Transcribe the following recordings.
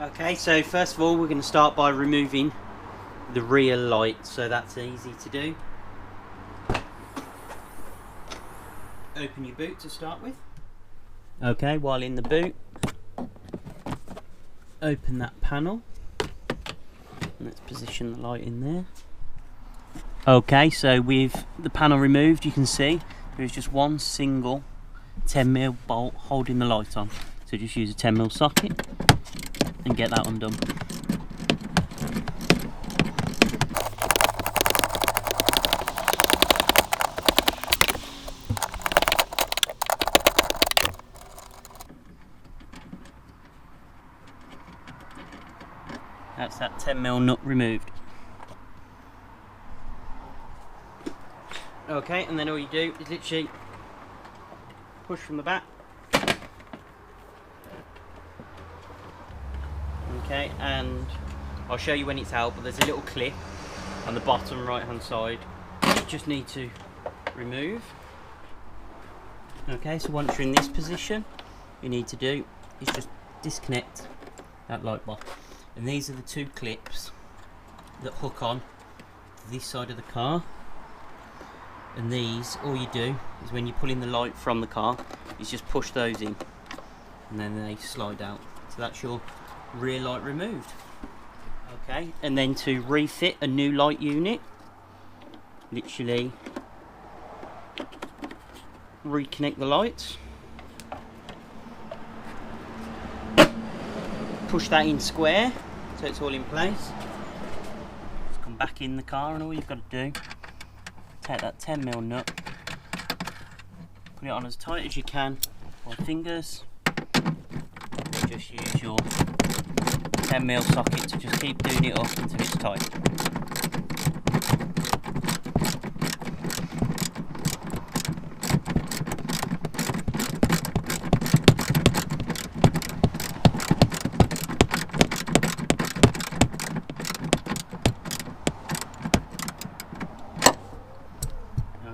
Okay, so first of all we're going to start by removing the rear light, so that's easy to do. Open your boot to start with. Okay, while in the boot, open that panel. Let's position the light in there. Okay, so with the panel removed, you can see there's just one single 10mm bolt holding the light on. So just use a 10mm socket and get that undone. That's that 10mm nut removed. Okay, and then all you do is literally push from the back. Okay, and I'll show you when it's out, but there's a little clip on the bottom right hand side you just need to remove. Okay, so once you're in this position, you need to do is just disconnect that light bulb. And these are the two clips that hook on to this side of the car. And these, all you do is when you're pulling the light from the car, is just push those in and then they slide out. So that's your rear light removed. Okay, and then to refit a new light unit, literally reconnect the lights, push that in square so it's all in place. Just come back in the car, and all you've got to do, take that 10mm nut, put it on as tight as you can by fingers, and just use your 10mm socket to just keep doing it up until it's tight.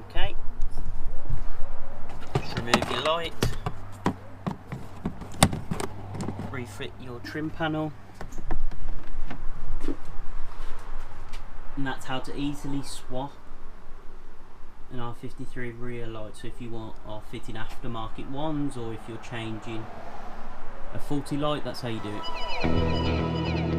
Okay, just remove your light, refit your trim panel, and that's how to easily swap an R53 rear light. So if you are fitting aftermarket ones, or if you're changing a faulty light, that's how you do it.